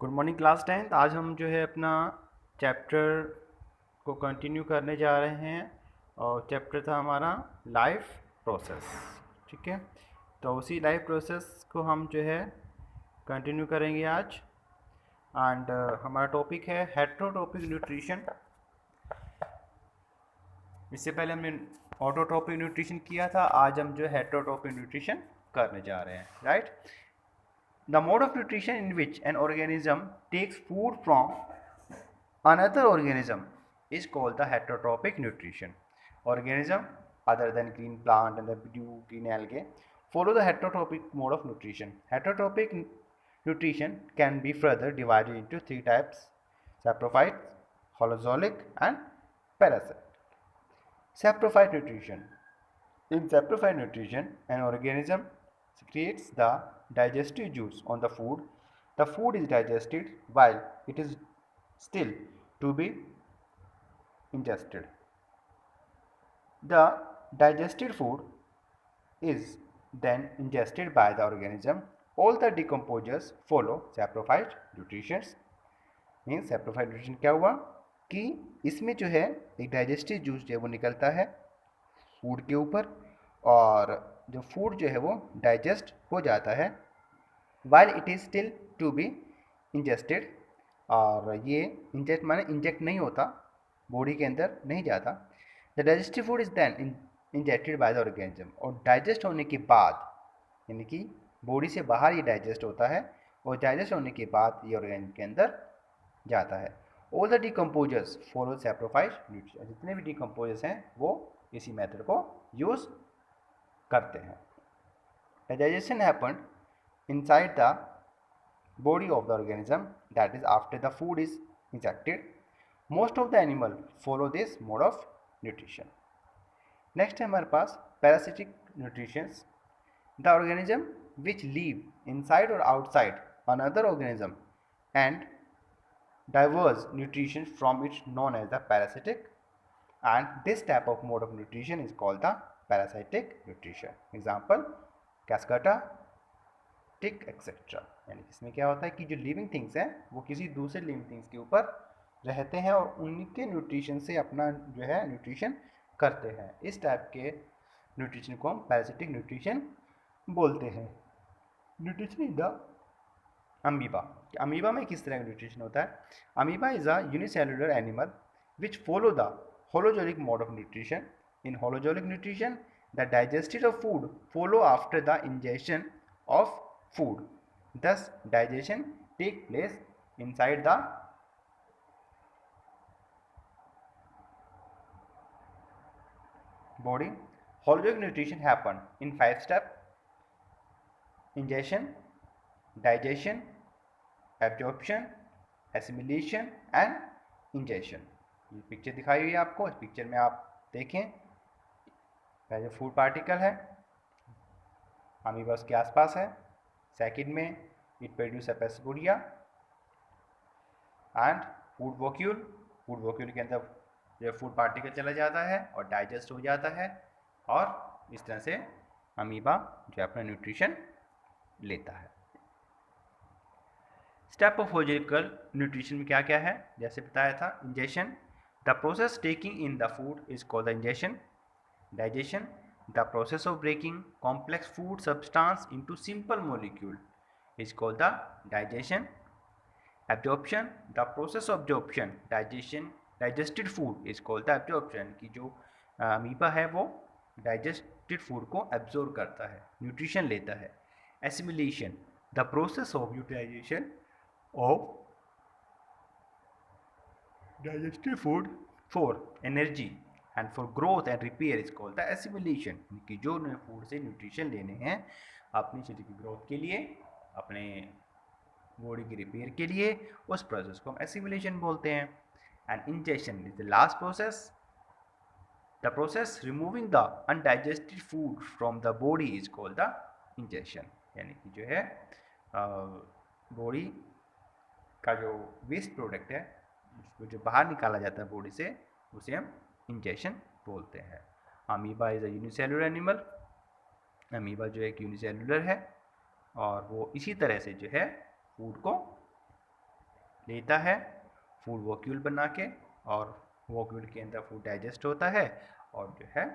Good morning class 10th। आज हम जो है अपना चैप्टर को कंटिन्यू करने जा रहे हैं और चैप्टर था हमारा लाइफ प्रोसेस। ठीक है, तो उसी लाइफ प्रोसेस को हम जो है कंटिन्यू करेंगे आज। एंड हमारा टॉपिक है हेट्रोट्रोपिक न्यूट्रिशन। इससे पहले हमने ऑटोट्रोपिक न्यूट्रिशन किया था, आज हम जो हेट्रोट्रोपिक न्यूट्रिशन करने जा रहे हैं, right. The mode of nutrition in which an organism takes food from another organism is called the heterotrophic nutrition. Organism other than green plant and the blue green algae follow the heterotrophic mode of nutrition. Heterotrophic nutrition can be further divided into three types: saprophyte, holozoic and parasite. Saprophyte nutrition. In saprophyte nutrition, an organism secretes the digestive juice on the food. The food is digested while it is still to be ingested. The digested food is then ingested by the organism. All the decomposers follow saprophyte nutrition. Means saprophyte nutrition क्या हुआ कि इसमें जो है एक digestive juice जो है वो निकलता है फूड के ऊपर, और जो फूड जो है वो डाइजेस्ट हो जाता है while it is still to be ingested. और ये इंजेक्ट माने इंजेक्ट नहीं होता, बॉडी के अंदर नहीं जाता। The digestive food is then injected by the organism, और डाइजेस्ट होने के बाद यानी कि बॉडी से बाहर ये डाइजेस्ट होता है और डाइजेस्ट होने के बाद ये ऑर्गेनिज्म के अंदर जाता है। All the decomposers follow saprophyte nutrition, जितने भी डिकम्पोजर्स हैं वो इसी मेथड को यूज़ करते हैं। Digestion happen inside the body of the organism, that is after the food is injected. Most of the animal follow this mode of nutrition. Next है हमारे पास parasitic nutrition. The organism which live inside or outside another organism and diverse nutrition from it known as the parasitic, and this type of mode of nutrition is called the parasitic nutrition. Example Cascata, tick etcetera. यानी इसमें क्या होता है कि जो living things हैं वो किसी दूसरे लिविंग थिंग्स के ऊपर रहते हैं और उनके न्यूट्रिशन से अपना जो है न्यूट्रिशन करते हैं। इस टाइप के न्यूट्रिशन को हम पैरासिटिक न्यूट्रिशन बोलते हैं। Nutrition in the amoeba. Amoeba में किस तरह का न्यूट्रिशन होता है? Amoeba is a unicellular animal which follow the holozoic mode of nutrition. In holozoic nutrition the digested of food follow after the injection of food, thus digestion take place inside the body. Holozoic nutrition happen in 5 steps: ingestion, digestion, absorption, assimilation and ingestion. ये picture दिखाई हुई है आपको। इस picture में आप देखें, पहले फूड पार्टिकल है, अमीबा उसके आसपास है। सेकंड में it produce pseudopodia and food vacuole. Food vacuole के अंदर जो फूड पार्टिकल चला जाता है और डाइजेस्ट हो जाता है, और इस तरह से अमीबा जो अपना न्यूट्रिशन लेता है। स्टेप ऑफ होलोजिकल न्यूट्रिशन में क्या क्या है? जैसे बताया था, injection, the process taking in the food is called the injection. Digestion, the process of breaking complex food substance into simple molecule is called the digestion. Absorption, the process of absorption digested food is called the absorption, कि जो amoeba है वो digested food को absorb करता है, nutrition लेता है। Assimilation, the process of utilization of digested food for energy and for growth and repair is called the assimilation, कि जो फूड से न्यूट्रिशन लेने हैं अपनी शरीर की ग्रोथ के लिए, अपने बॉडी की रिपेयर के लिए, उस प्रोसेस को हम एसिमिलेशन बोलते हैं। And injection is the last process, the process removing the undigested food from the body is called the injection. यानी कि जो है बॉडी का जो वेस्ट प्रोडक्ट है उसको जो बाहर निकाला जाता है बॉडी से, उसे हम इंजेक्शन बोलते हैं। Amoeba is a unicellular animal. Amoeba जो एक यूनिसेलुलर है और वो इसी तरह से जो है फूड को लेता है, फूड वॉक्यूल बना के, और वॉक्यूल के अंदर फूड डाइजेस्ट होता है, और जो है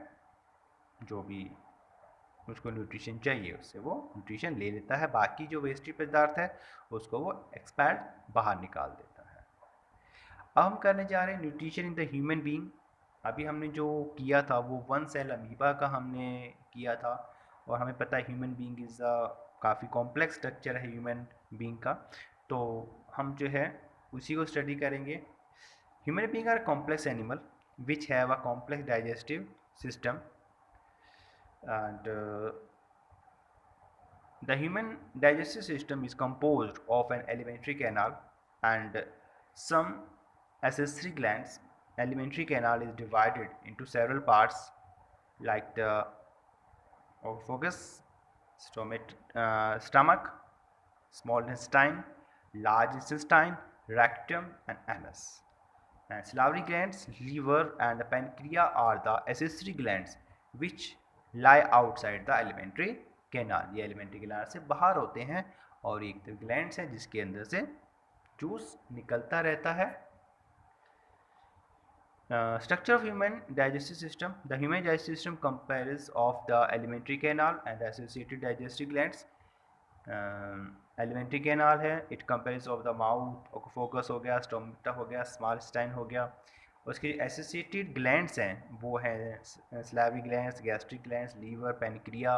जो भी उसको न्यूट्रिशन चाहिए उससे वो न्यूट्रिशन ले लेता है, बाकी जो वेस्टेज पदार्थ है उसको वो एक्सपैड बाहर निकाल देता है। अब हम करने जा रहे हैं nutrition in the human being. अभी हमने जो किया था वो वन सेल अमीबा का हमने किया था, और हमें पता है ह्यूमन बीइंग इज़ काफ़ी कॉम्प्लेक्स स्ट्रक्चर है ह्यूमन बीइंग का, तो हम जो है उसी को स्टडी करेंगे। Human being are complex animal which have a complex digestive system, and the human digestive system is composed of an alimentary canal and some accessory glands. Alimentary canal is divided into several parts like the esophagus, stomach, small intestine, large intestine, rectum, and anus. And salivary glands, liver, and the pancreas are the accessory glands which lie outside the alimentary canal. ये alimentary canal से बाहर होते हैं, और एक तो glands है जिसके अंदर से जूस निकलता रहता है। Structure of human digestive system. The human digestive system comprises of the alimentary canal and the associated digestive glands. Alimentary canal है, it compares of the mouth, focus हो गया, स्टोमेटा हो गया, स्मॉल स्टाइन हो गया। उसके एसोसिएटेड ग्लैंड्स हैं वो हैं salivary glands, gastric glands, liver, pancreas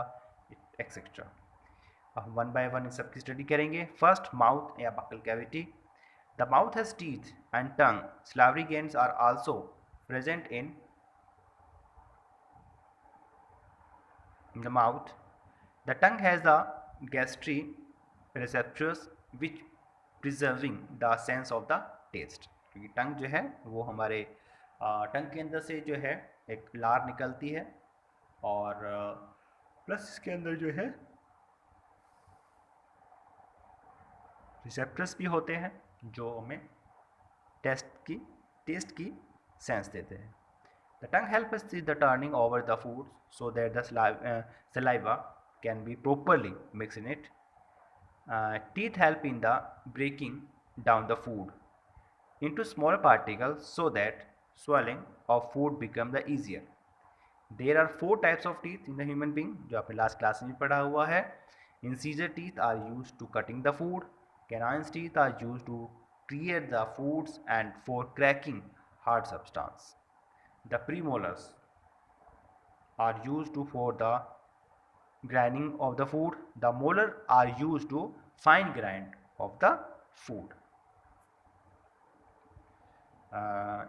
etcetera. अब वन बाय वन इन सबकी स्टडी करेंगे। फर्स्ट, माउथ या buccal cavity. The mouth has teeth and tongue. Salivary glands are also present in the mouth. The tongue has the gastric receptors which preserving the sense of the taste. क्योंकि टंग जो है वो हमारे टंग के अंदर से जो है एक लार निकलती है, और प्लस इसके अंदर जो है रिसेप्टर्स भी होते हैं जो हमें टेस्ट की सेंस देते हैं। The tongue helps us see the turning over the food so that the saliva can be properly mixed in it. Teeth help in the breaking down the food into smaller particles so that swallowing of food become the easier. There are 4 types of teeth in the human being, जो आपने last class में पढ़ा हुआ है। Incisor teeth are used to cutting the food. Canine teeth are used to clear the foods and for cracking hard substance. The premolars are used for the grinding of the food. The molars are used to fine grind of the food.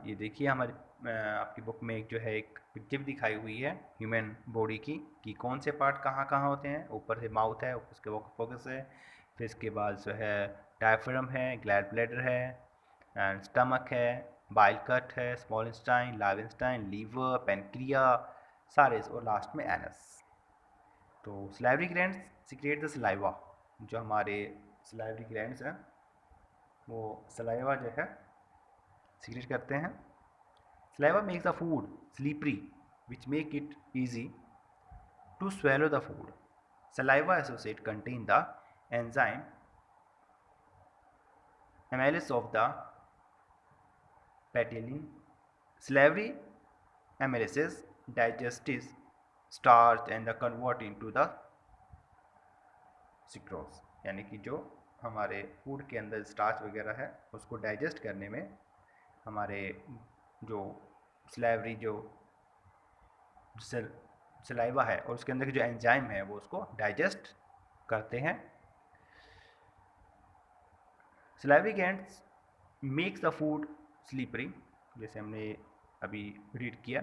ये देखिए हमारी आपकी book में एक जो है एक picture दिखाई हुई है ह्यूमन बॉडी की, कि कौन से पार्ट कहाँ कहाँ होते हैं। ऊपर से माउथ है, उसके फोकस है, फिर इसके बाद जो है डायफ्राम है, ग्लैड ब्लैडर है, एंड स्टमक है, बाइल कट है, small intestine, large intestine, liver, pancreas सारे, और लास्ट में एनस। तो salivary glands secrete the saliva. जो हमारे सलाइवरी ग्लैंड्स हैं वो सलाइवा जो है सीक्रेट करते हैं। Saliva makes the food slippery which make it easy to swallow the food. Saliva associate contain the enzyme amylase of the ptyalin. Salivary amylases digest starch and convert into the sucrose, यानी कि जो हमारे food के अंदर starch वगैरह है उसको digest करने में हमारे जो सलाइवरी जो सलाइवा है और उसके अंदर के जो एंजाइम है वो उसको डाइजेस्ट करते हैं। Salivary glands makes the food slippery, जैसे हमने अभी रीड किया।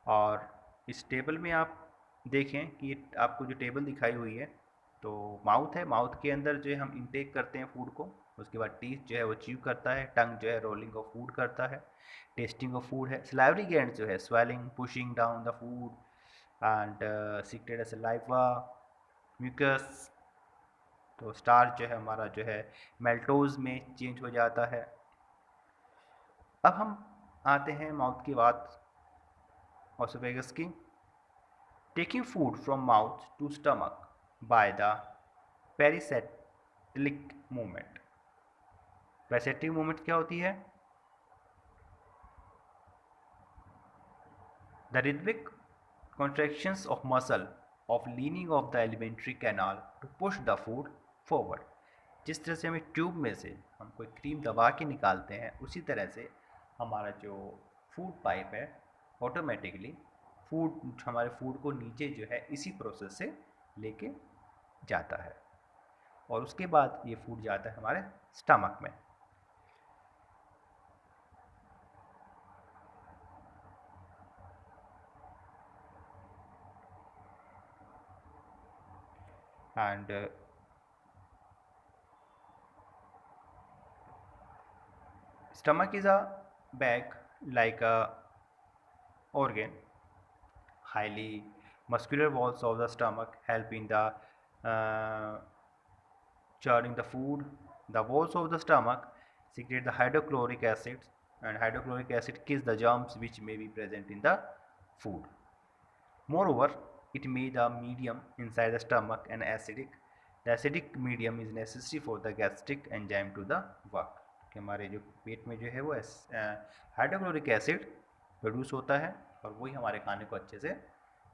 और इस टेबल में आप देखें कि आपको जो टेबल दिखाई हुई है, तो माउथ है, माउथ के अंदर जो है हम इंटेक करते हैं फूड को, उसके बाद टीथ जो है वो च्यू करता है, टंग जो है रोलिंग ऑफ फूड करता है, टेस्टिंग ऑफ फूड है। सलाइवरी ग्लैंड्स जो है swallowing, pushing down the food and secrete saliva, mucus. तो स्टार्च जो है हमारा जो है मेल्टोज में चेंज हो जाता है। अब हम आते हैं माउथ की बात, ऑसोफेगस की। Taking food from mouth to stomach by the peristaltic movement. पैसेटिव मूवमेंट क्या होती है? The rhythmic contractions of muscle of leaning of the alimentary canal to push the food forward। जिस तरह से हमें ट्यूब में से हम कोई क्रीम दबा के निकालते हैं, उसी तरह से हमारा जो फूड पाइप है ऑटोमेटिकली हमारे फूड को नीचे जो है इसी प्रोसेस से लेके जाता है, और उसके बाद ये फूड जाता है हमारे स्टमक में। and stomach is a bag like a organ. Highly muscular walls of the stomach help in the churning the food. The walls of the stomach secrete the hydrochloric acids, and hydrochloric acid kills the germs which may be present in the food. Moreover, it made the medium inside the stomach and acidic. The acidic medium is necessary for the gastric enzyme to the work। कि हमारे जो पेट में जो है वो hydrochloric acid produce होता है, और वही हमारे खाने को अच्छे से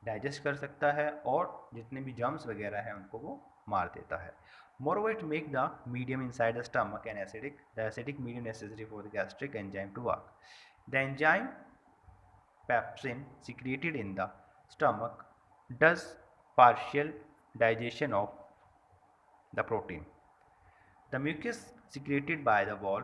डाइजेस्ट कर सकता है, और जितने भी जर्म्स वगैरह हैं उनको वो मार देता है। Moreover, it make the medium inside the stomach and acidic. The acidic medium necessary for the gastric enzyme to work. The enzyme pepsin secreted in the stomach does partial digestion of the protein. The mucus secreted by the wall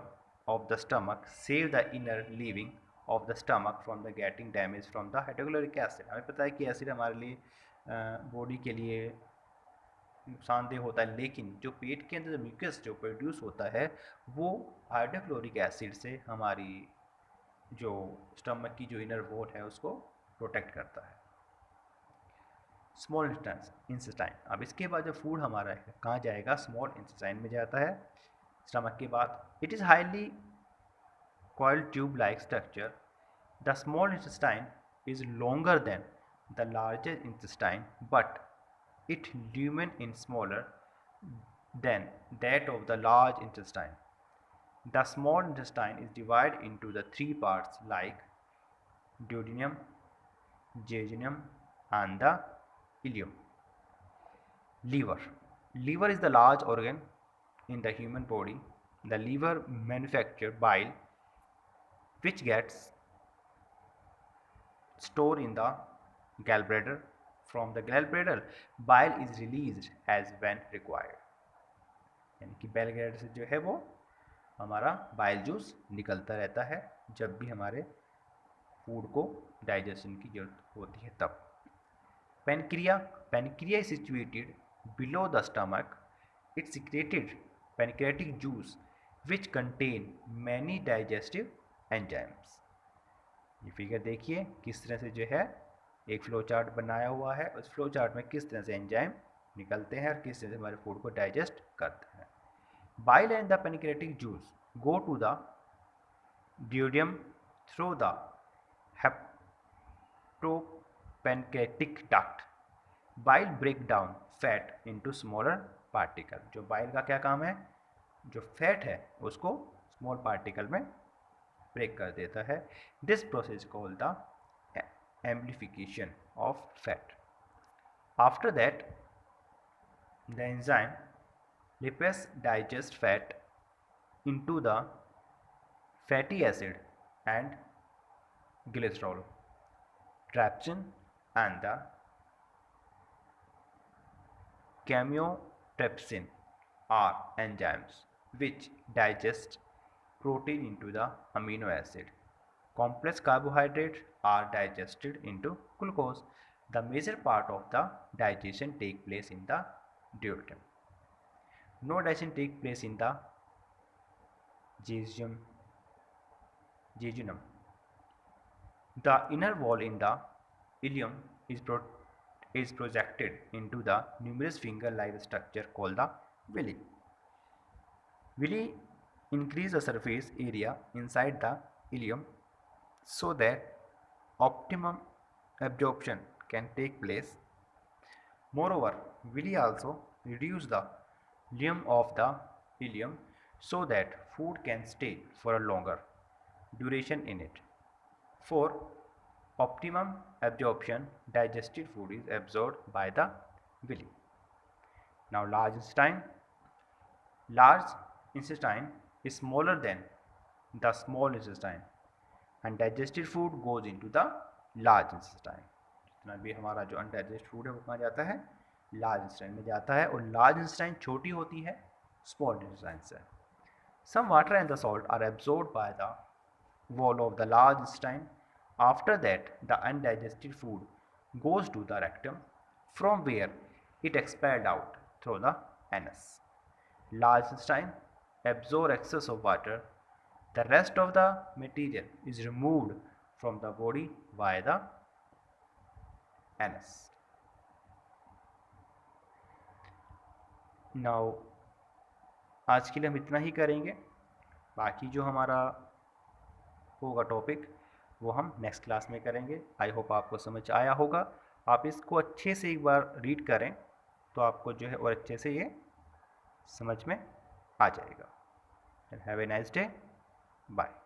of the stomach save the inner leaving of the stomach from the getting damage from the hydrochloric acid। हमें पता है कि acid हमारे लिए body के लिए नुकसानदेह होता है, लेकिन जो पेट के अंदर म्यूकस जो प्रोड्यूस होता है वो हाइड्रोक्लोरिक एसिड से हमारी जो स्टमक की जो इनर वॉल है उसको प्रोटेक्ट करता है। Small intestine. अब इसके बाद जो फूड हमारा है कहाँ जाएगा? स्मॉल इंटेस्टाइन में जाता है स्टमक के बाद। It is highly coiled tube like structure. The small intestine is longer than the larger intestine, but it lumen in smaller than that of the large intestine. The small intestine is divided into the three parts like duodenum, jejunum, and the ileum. Liver. Liver is the large organ in the human body. The liver manufactures bile, which gets stored in the gallbladder. From the gallbladder, bile is released as when required। यानी कि gallbladder से जो है वो हमारा bile juice निकलता रहता है जब भी हमारे फूड को डाइजेशन की जरूरत होती है तब। Pancreas. Pancreas is situated below the stomach. It secreted pancreatic juice which contain many digestive enzymes. ये फिगर देखिए किस तरह से जो है एक फ्लो चार्ट बनाया हुआ है, उस फ्लो चार्ट में किस तरह से एंजाइम निकलते हैं और किस तरह से हमारे फूड को डाइजेस्ट करते हैं। Bile and the pancreatic juice go to the duodenum through the hepatopancreatic duct. Bile break down fat into smaller particle। जो बाइल का क्या काम है? जो फैट है उसको स्मॉल पार्टिकल में ब्रेक कर देता है। This process called the amplification of fat. After that the enzyme lipase digest fat into the fatty acid and glycerol, trypsin and the chymotrypsin are enzymes which digest protein into the amino acid. Complex carbohydrates are digested into glucose. The major part of the digestion take place in the duodenum. No digestion take place in the jejunum. The inner wall in the ileum is projected into the numerous finger-like structure called the villi. Villi increase the surface area inside the ileum so that optimum absorption can take place. Moreover, villi also reduce the volume of the ileum so that food can stay for a longer duration in it. For optimum absorption, digested food is absorbed by the villi. Now large intestine is smaller than the small intestine and digested food goes into the large intestine. जितना भी हमारा जो अनडाइजेस्ट food है वो कहाँ जाता है, large intestine में जाता है, और लार्ज इंटेस्टाइन छोटी होती है स्मॉल इंटेस्टाइन से. Some water and the salt are absorbed by the wall of the large intestine. After that, the undigested food goes to the rectum, from where it expelled out through the anus. Large intestine absorb excess of water. The rest of the material is removed from the body via the anus. Now, आज के लिए हम इतना ही करेंगे. बाकी जो हमारा होगा टॉपिक वो हम नेक्स्ट क्लास में करेंगे. आई होप आपको समझ आया होगा. आप इसको अच्छे से एक बार रीड करें तो आपको जो है और अच्छे से ये समझ में आ जाएगा. Have a nice day. Bye.